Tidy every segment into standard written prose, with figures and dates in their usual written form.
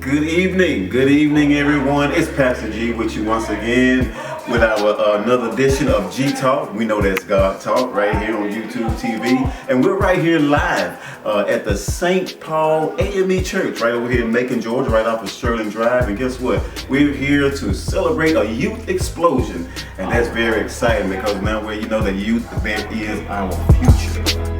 Good evening, everyone. It's Pastor G with you once again with our another edition of G Talk. We know that's God Talk right here on YouTube TV, and we're right here live at the St. Paul AME Church right over here in Macon, Georgia, right off of Sterling Drive. And guess what? We're here to celebrate a youth explosion, and that's very exciting because now you know that youth event is our future.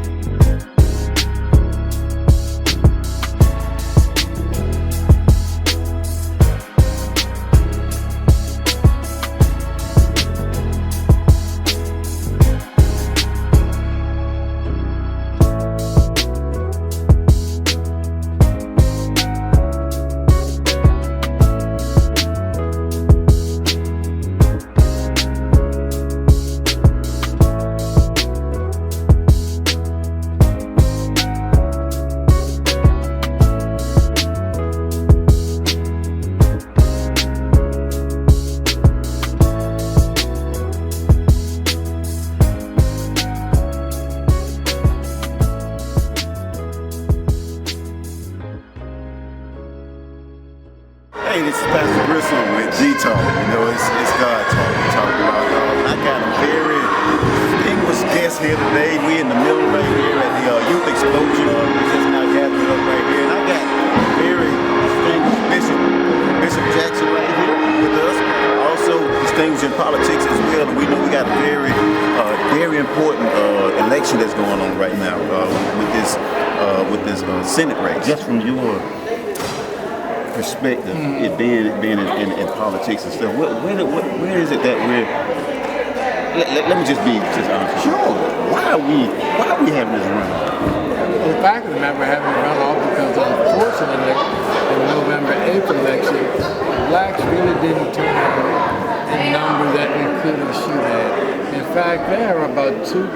Hey, this is Pastor Grissom with G Talk. You know, it's God Talk. We talk about I got a very distinguished guest here today. We in the middle right here at the Youth Explosion. We just now gathered up right here. And I got a very distinguished Bishop Jackson right here with us. Also distinguished in politics as well. And we know we got a very important election that's going on right now with this Senate race. Just from your perspective, it being in politics and stuff. Where is it that we're? Let me just be honest. Sure. Why are we having this runoff? Well, the fact of the matter, we're having a runoff because unfortunately, in the November 8th election, blacks really didn't turn out in numbers that we could or should have. In fact, there are about 2.5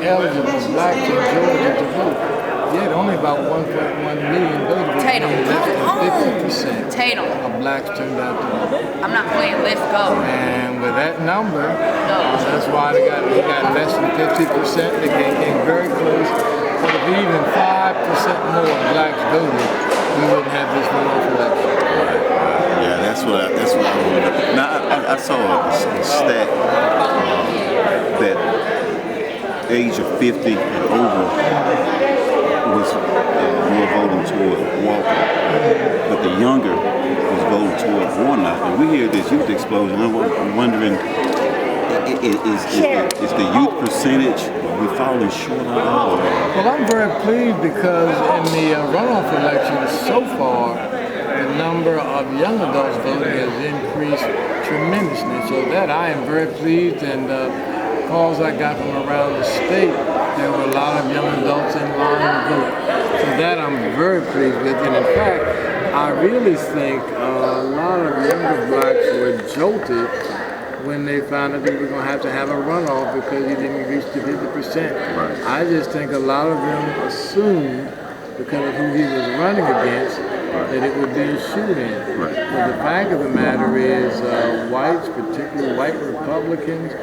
eligible blacks in Georgia to vote. Yet only about 1.1 million voted, less than 50% of blacks turned out to vote. I'm not playing, let's go. And with that number, that's why they got less than 50%. They came very close. But if even 5% more blacks voted, we wouldn't have this runoff election. Yeah, that's what I wanted. Now I saw a stat that age of 50 and over was more voting toward Walker, but the younger was voting toward Warnock. And we hear this youth explosion. I'm wondering, is the youth percentage, are we falling short on that? Well, I'm very pleased because in the runoff elections so far, the number of young adults voting has increased tremendously. So that I am very pleased, and calls I got from around the state, there were a lot of young adults in line to vote. So that I'm very pleased with. And in fact, I really think a lot of younger blacks were jolted when they found out they were going to have a runoff because he didn't reach the 50%. Right. I just think a lot of them assumed, because of who he was running against, that it would be a shoot-in. Right. But the fact of the matter is, whites, particularly white Republicans,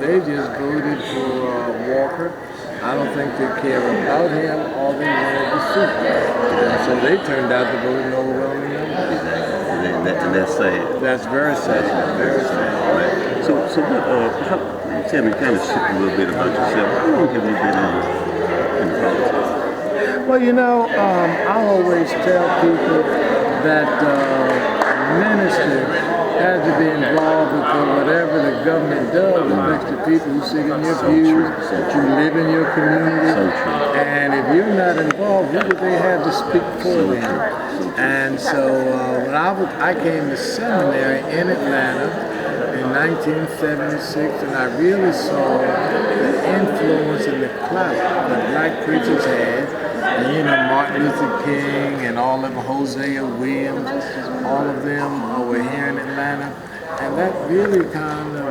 they just voted for Walker. I don't think they care about him. All they wanted to see. So they turned out to vote in overwhelming numbers. And that's sad. That's very sad. Very sad. Right. So what? Tell me, kind of shift a little bit about yourself. How long have you been in politics? Well, you know, I always tell people that ministry has to be involved because whatever the government does affects the people who sit in your pews, who live in your community. And if you're not involved, who would they have to speak for them? And so when I came to seminary in Atlanta in 1976, and I really saw the influence and the clout that black preachers had. And you know, Martin Luther King and all of them, Hosea Williams, all of them were here in Atlanta. And that really kind of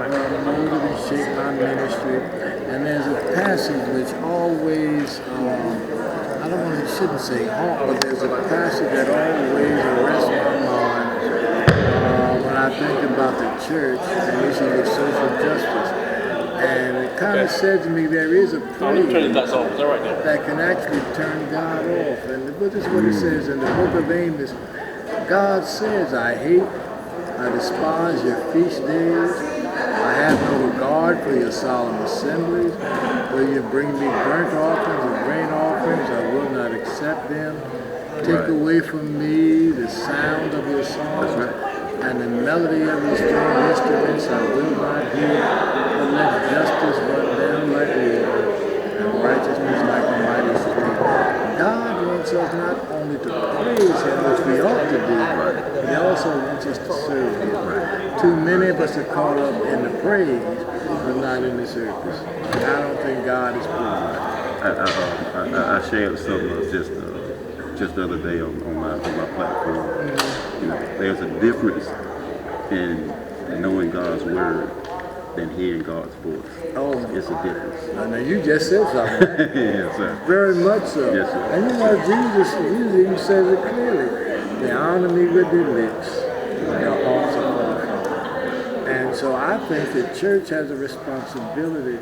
molded and shaped my ministry. And there's a passage which always, shouldn't say haunt, but there's a passage that always arrests my mind when I think about the church and issues of social justice. And it kind of said to me there is a praise that can actually turn God off. And this is what it says in the book of Amos. God says, I despise your feast days. I have no regard for your solemn assemblies. Will you bring me burnt offerings and grain offerings? I will not accept them. Take away from me the sound of your songs and the melody of your string instruments. I will not hear. But let justice run down like water and righteousness like a mighty stream. God wants us not only to praise Him, which we ought to do, but He also wants us to serve Him. Too many of us are caught up in the praise, but not in the service. And I don't think God is pleased. I shared something just the other day on my platform. You know, there's a difference in knowing God's word than hearing God's voice. Oh, it's a difference. Now you just said something. Yes, sir. Very much so. Yes, sir. And you know, Jesus even says it clearly. They honor me with their lips, but their hearts are far from me. And so I think the church has a responsibility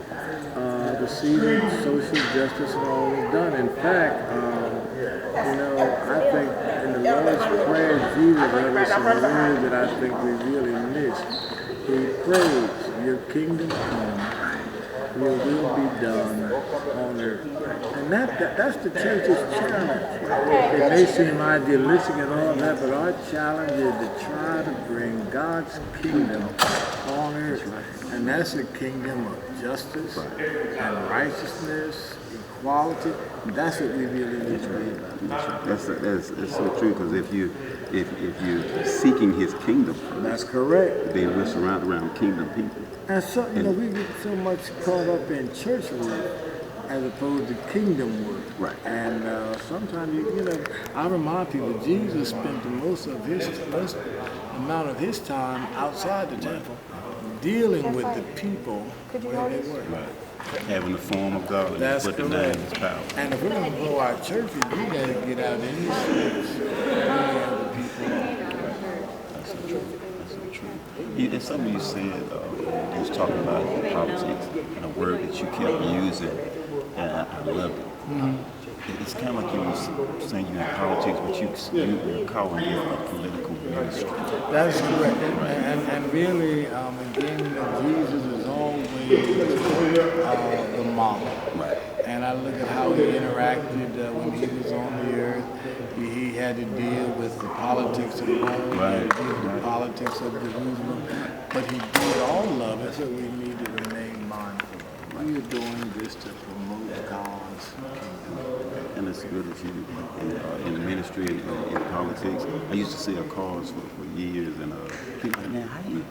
to see that social justice and all is done. In fact, you know, I think in the Lord's Prayer, Jesus has some words that I think we really miss. He prays, your kingdom come, your will be done on earth. And that's the church's challenge. It may seem idealistic and all that, but our challenge is to try to bring God's kingdom on earth. And that's a kingdom of justice and righteousness, equality. That's what we really need to be about. That's so true, because if you're seeking His kingdom, that's correct. Then we're surrounded around kingdom people. And so, you know, we get so much caught up in church work as opposed to kingdom work. Right. And sometimes, you know, I remind people, Jesus spent the most amount of his time outside the temple, dealing with the people where they were. Right. Having the form of God, that's but correct. denying His power. And if we're going to grow our churches, we got to get out in these streets and the people. That's so true. That's so true. And something you said, you was talking about politics, and a word that you kept using, and I loved it. Mm-hmm. It's kind of like you were saying you're in politics, but you're calling it a political ministry. That's correct. And really, again, Jesus is always the model. Right. And I look at how he interacted when he was on the earth. He had to deal with the politics of Rome, he had to deal with the politics of Jerusalem, but he did all of it, so we need to remain mindful. We are doing this to promote God's kingdom. And it's good that you, in the ministry and in politics, I used to sell cars for years, and people like, man, how you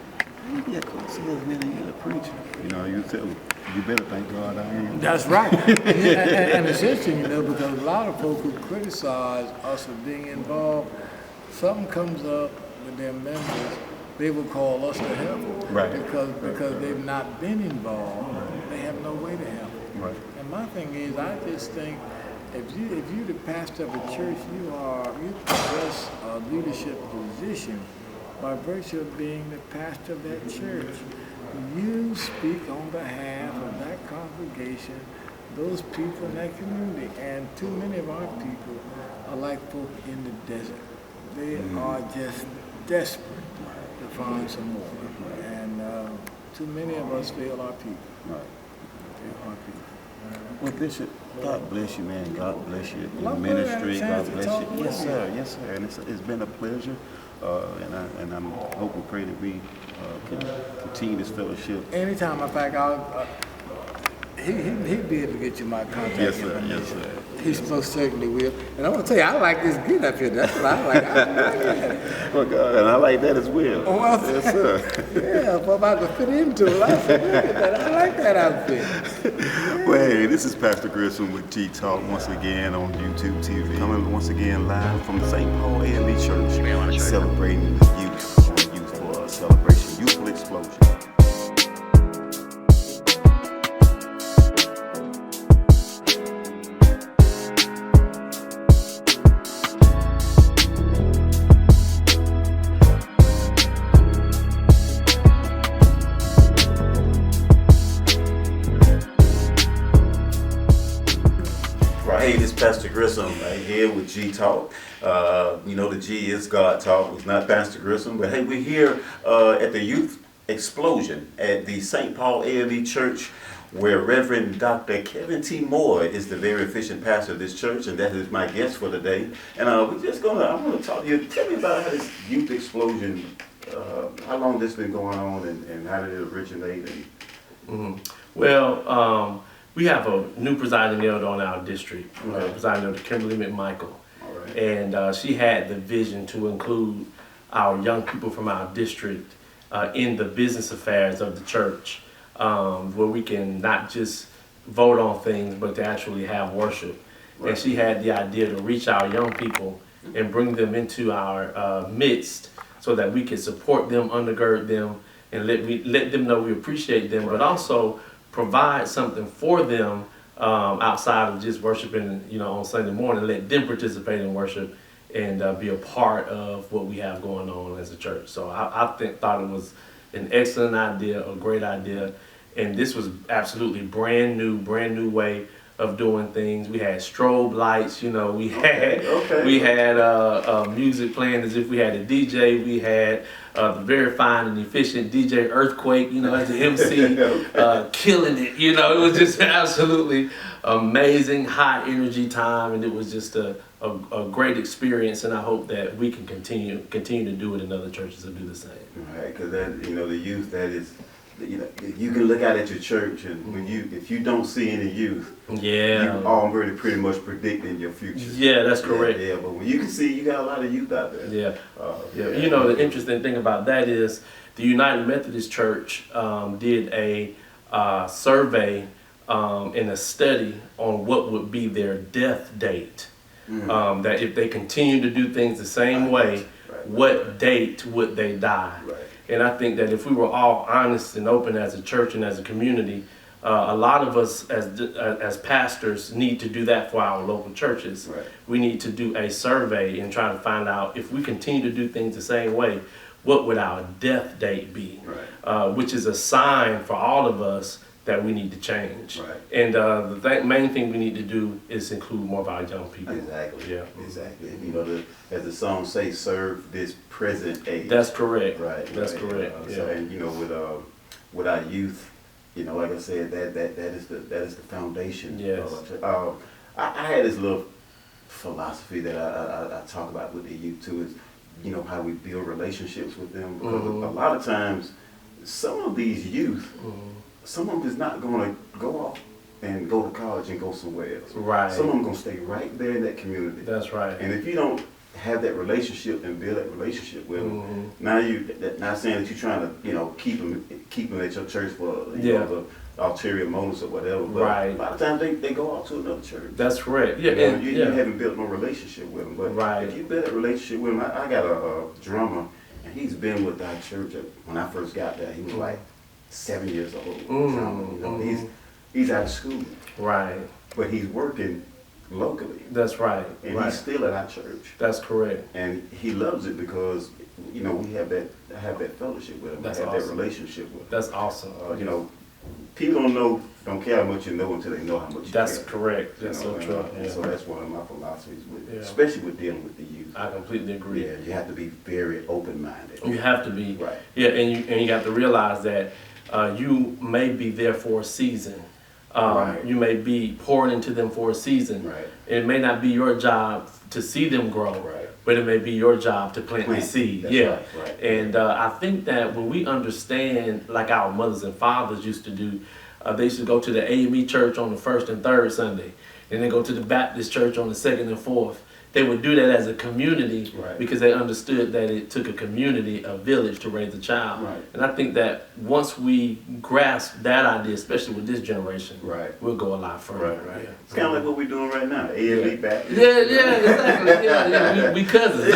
be a car salesman and you're a preacher? You know, you tell them, you better thank God I am. That's right. and it's interesting, you know, because a lot of folks who criticize us for being involved, something comes up with their members, they will call us to help. Right. Because they've not been involved, they have no way to help. Right. And my thing is, I just think if you're the pastor of a church, you possess a leadership position by virtue of being the pastor of that church. You speak on behalf of that congregation, those people in that community. And too many of our people are like folk in the desert. They are just desperate to find some water. And too many of us fail our people. Right. Fail our people. Well, Bishop, God bless you, man. God bless you in Well, the ministry. glad I had a God chance to bless talk you. with Yes, you. sir. Yes, sir. And it's been a pleasure. And I'm hope and pray that we can continue this fellowship. Anytime, in fact, he'd be able to get you my contact Yes, sir. information. Yes, sir. He most certainly will. And I want to tell you, I like this get up here. That's what I like. Well, God, and I like that as well. Oh, well, yes, sir. Yeah, if I'm about to fit into it, I like that outfit. Well, hey, this is Pastor Grissom with G-Talk once again on YouTube TV. Coming once again live from the St. Paul A&B Church, celebrating the youth for a celebration, Youthful Explosion. Grissom right here with G Talk. You know the G is God Talk. It's not Pastor Grissom, but hey, we're here at the Youth Explosion at the St. Paul AME Church, where Reverend Dr. Kelvin T. Moore is the very efficient pastor of this church, and that is my guest for today. And I want to talk to you. Tell me about how this Youth Explosion, how long this been going on, and how did it originate? Well, we have a new presiding elder on our district, presiding elder Kimberly McMichael. Right. And she had the vision to include our young people from our district in the business affairs of the church, where we can not just vote on things, but to actually have worship. Right. And she had the idea to reach our young people and bring them into our midst so that we can support them, undergird them, and let them know we appreciate them, but also provide something for them outside of just worshiping, on Sunday morning. Let them participate in worship and be a part of what we have going on as a church. So I thought it was an excellent idea, a great idea, and this was absolutely brand new way of doing things. We had strobe lights, we had music playing as if we had a DJ. We had the very fine and efficient DJ Earthquake, as the MC, killing it. It was just absolutely amazing, high energy time, and it was just a great experience. And I hope that we can continue to do it in other churches and do the same. Right, because the youth, that is. You can look out at your church, and if you don't see any youth, you already pretty much predicting your future. Yeah, that's correct. Yeah, but when you can see, you got a lot of youth out there. Yeah. The interesting thing about that is the United Methodist Church did a survey and a study on what would be their death date. That if they continue to do things the same way, what date would they die? Right. And I think that if we were all honest and open as a church and as a community, a lot of us as pastors need to do that for our local churches. Right. We need to do a survey and try to find out, if we continue to do things the same way, what would our death date be? Right. Which is a sign for all of us that we need to change. Right. And the main thing we need to do is include more of our young people. Exactly. Yeah. Exactly. As the song says, serve this present age. That's correct. Right. That's correct. So, and with our youth, like I said, that is the foundation. Yes. I had this little philosophy that I talk about with the youth too, is how we build relationships with them, because a lot of times some of these youth. Some of them is not going to go off and go to college and go somewhere else. Right. Some of them going to stay right there in that community. That's right. And if you don't have that relationship and build that relationship with them, now not saying that you're trying to keep them at your church for the ulterior motives or whatever. But a lot of times they go off to another church. That's correct. Yeah. You haven't built no relationship with them. But if you build that relationship with them, I got a drummer, and he's been with our church when I first got there. He was like 7 years old. He's out of school. Right. But he's working locally. That's right. And he's still at our church. That's correct. And he loves it because we have that fellowship with him. That's have awesome. That relationship with him. That's awesome. People don't care how much you know until they know how much you care. That's correct. That's so true. And so that's one of my philosophies, especially with dealing with the youth. I completely agree. Yeah, you have to be very open-minded. You have to be. Right. Yeah, and you have to realize that you may be there for a season. You may be pouring into them for a season. Right. It may not be your job to see them grow, but it may be your job to plant the seed. Right. And I think that when we understand, like our mothers and fathers used to do, they used to go to the AME church on the first and third Sunday, and then go to the Baptist church on the second and fourth. They would do that as a community because they understood that it took a community, a village, to raise a child. Right. And I think that once we grasp that idea, especially with this generation, we'll go a lot further. Right. Yeah. It's kind of like what we're doing right now, AME Baptist. Exactly. We cousins.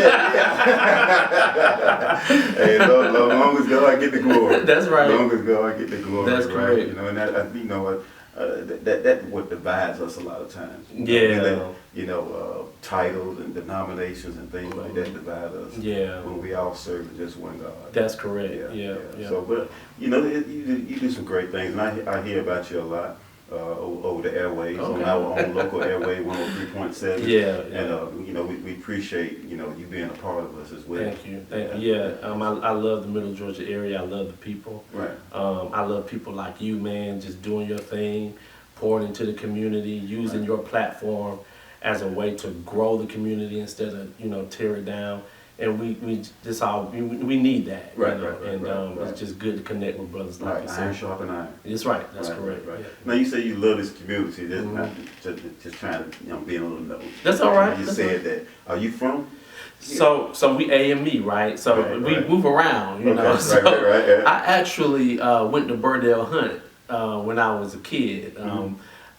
Hey, long as God get the glory. That's right. Long as God get the glory. That's correct. And that's what divides us a lot of times. Titles and denominations and things like that divide us. Yeah. When we all serve just one God. That's correct. Yeah. So, but you do some great things, and I hear about you a lot. over the airways on our own local airway 103.7. Yeah, And you know, we appreciate, you know, you being a part of us as well. Thank you. Yeah, I love the Middle Georgia area. I love the people. Right. I love people like you, man, just doing your thing, pouring into the community, using your platform as a way to grow the community instead of, you know, tear it down. And we need that. Right, you know? right. It's just good to connect with brothers like Right, iron sharpen iron. That's right. That's correct. Right. Yeah. Now you say you love this community. That's not just trying to, you know, be a little nosy. That's all right. You That's said that. Are you from? So we AME, right? So we move around, you know. Right, So right. I actually went to Burdell Hunt when I was a kid.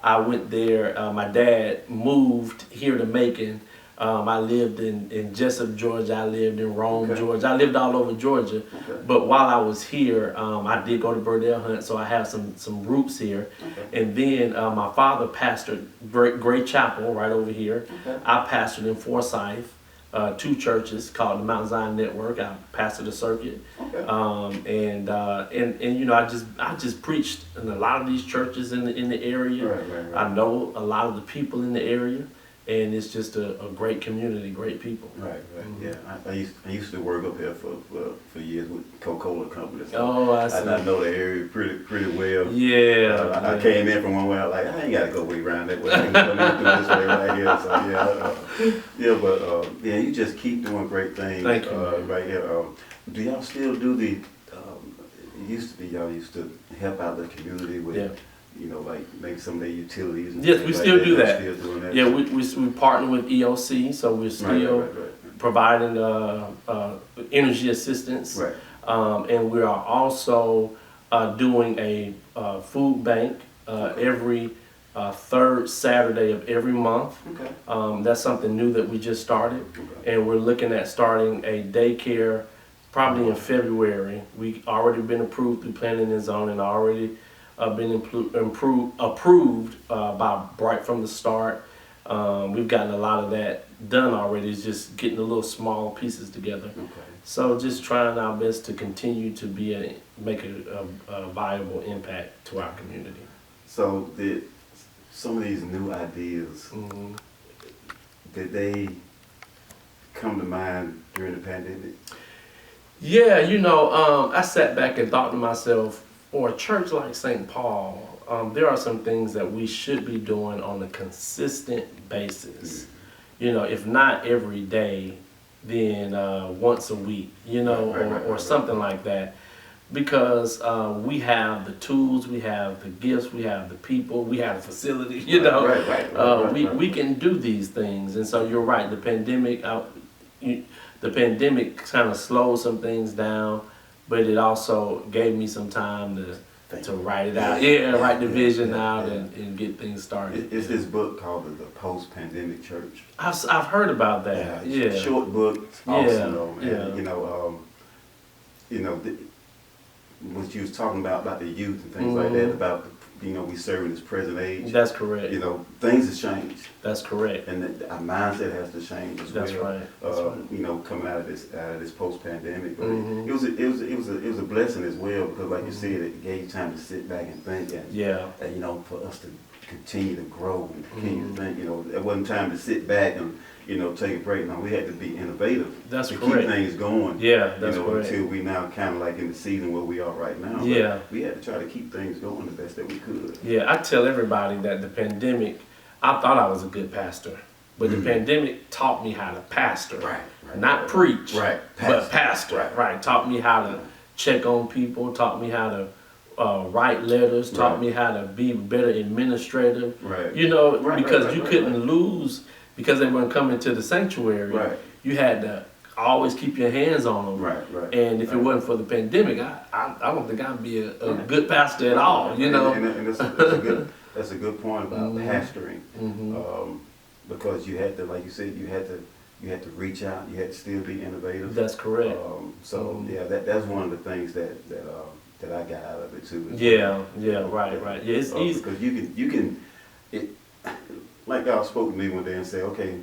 I went there. My dad moved here to Macon. I lived in Jessup, Georgia. I lived in Rome, Georgia. I lived all over Georgia. But while I was here, I did go to Burdell Hunt, so I have some roots here. And then my father pastored Great Chapel right over here. I pastored in Forsyth, 2 churches called the Mount Zion Network. I pastored a circuit. And you know, I just preached in a lot of these churches in the area. Right. I know a lot of the people in the area. And it's just a great community, great people. Right. Yeah, I used to work up here for years with Coca-Cola company. So Oh, I see. I know the area pretty well. Yeah. I came in from one way. I was like, I ain't got to go way around that way. I can come in through this way right here. So yeah, you just keep doing great things. Thank you. Right here. Do y'all still do the? It used to be y'all used to help out the community with. You know, like maybe some of their utilities. And Yes, we still do that. Still doing that. Yeah, we partner with EOC, so we're still providing energy assistance. Right. And we are also doing a food bank every 3rd Saturday of every month. That's something new that we just started. And we're looking at starting a daycare probably in February. We already been approved through planning and zoning, already been approved by right from the start. We've gotten a lot of that done already. It's just getting the little small pieces together. So just trying our best to continue to make a viable impact to our community. So did some of these new ideas, did they come to mind during the pandemic? Yeah, you know, I sat back and thought to myself, for a church like St. Paul, there are some things that we should be doing on a consistent basis. You know, if not every day, then once a week, you know, or something like that. Because we have the tools, we have the gifts, we have the people, we have the facility, you know. We can do these things. And so you're right, the pandemic kind of slowed some things down. But it also gave me some time to write it out. Write the vision out and get things started. It's this book called The Post-Pandemic Church. I've heard about that. Yeah. Short book. It's awesome though, man. You know, what you was talking about the youth and things like that, about we serve in this present age. That's correct. You know, things have changed. That's correct. And our mindset has to change as well. That's right. You know, coming out of this post-pandemic, but it was a blessing as well, because like you said, it gave you time to sit back and think, and you know, for us to continue to grow and continue to think. You know, it wasn't time to sit back and take a break. No, we had to be innovative. That's to correct. Keep things going. Yeah, that's correct. Until we now kind of like in the season where we are right now. But we had to try to keep things going the best that we could. Yeah, I tell everybody that the pandemic, I thought I was a good pastor, but the pandemic taught me how to pastor, not preach, but pastor. Taught me how to check on people, taught me how to write letters, taught me how to be better administrative. You know, because you couldn't lose. Because they weren't coming to the sanctuary, you had to always keep your hands on them. And if it wasn't for the pandemic, I don't think I'd be a good pastor at all. You know, and that's a good point about pastoring, because you had to, like you said, you had to reach out. You had to still be innovative. That's correct. That's one of the things that I got out of it too. Right. Yeah, it's easy because you can. Like God spoke to me one day and said, okay,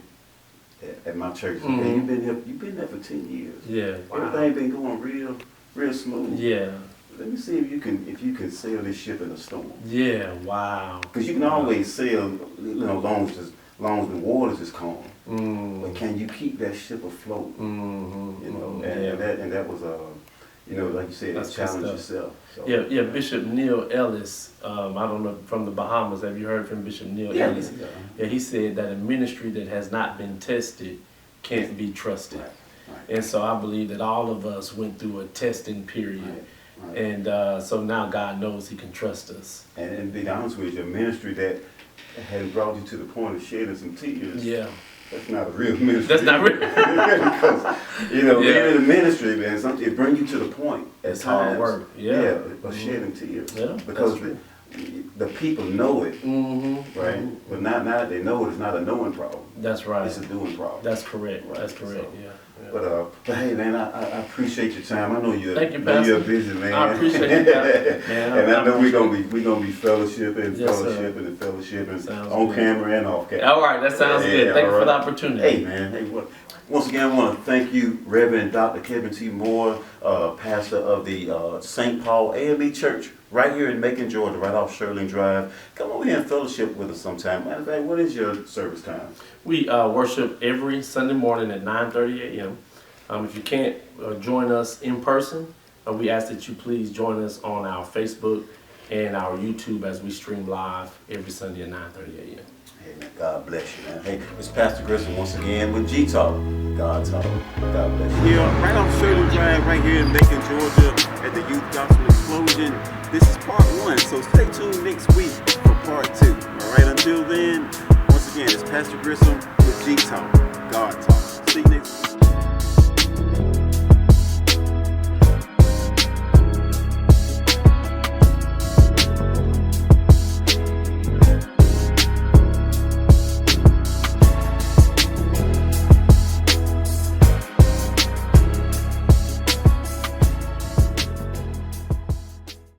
at my church, okay, you've been there for 10 years. Everything been going real smooth. let me see if you can sail this ship in a storm. Yeah, wow. Because you can always sail, long as the waters is calm. But can you keep that ship afloat? And that was like you said, That's challenge yourself. So. Yeah, Bishop Neil Ellis, I don't know, from the Bahamas. Have you heard from Bishop Neil Ellis? Yeah, he said that a ministry that has not been tested can't be trusted. Right. And so I believe that all of us went through a testing period. Right. And so now God knows he can trust us. And to be honest with you, a ministry that has brought you to the point of shedding some tears. Yeah. That's not a real ministry. That's not real. Because, being in the ministry, man, it brings you to the point at It's times. hard work. Yeah. Of shedding tears. Yeah, because the people know it, right? Mm-hmm. But now that they know it, it's not a knowing problem. That's right. It's a doing problem. That's correct. Right. That's correct. So, yeah. But hey, man, I appreciate your time. I know you're Thank you, Pastor. you're a busy man. I appreciate you, Pastor. Man, and I know we're gonna be fellowshipping, Yes, fellowshipping Sounds on good. camera and off camera. All right, that sounds good. Thank you for the opportunity. Hey, man. Hey, once again, I want to thank you, Reverend Dr. Kelvin T. Moore, pastor of the St. Paul AME Church, right here in Macon, Georgia, right off Shirling Drive. Come over here and fellowship with us sometime. Matter of fact, what is your service time? We worship every Sunday morning at 9:30 a.m. If you can't join us in person, we ask that you please join us on our Facebook and our YouTube as we stream live every Sunday at 9:30 a.m. Hey, man, God bless you, man. Hey, it's Pastor Grissom once again with G Talk. God Talk. God bless you. Here, right off Shirley Drive, right here in Macon, Georgia, at the Youth Gospel Explosion. This is part 1, so stay tuned next week for part 2. All right, until then, once again, it's Pastor Grissom with G Talk. God Talk. See you next week.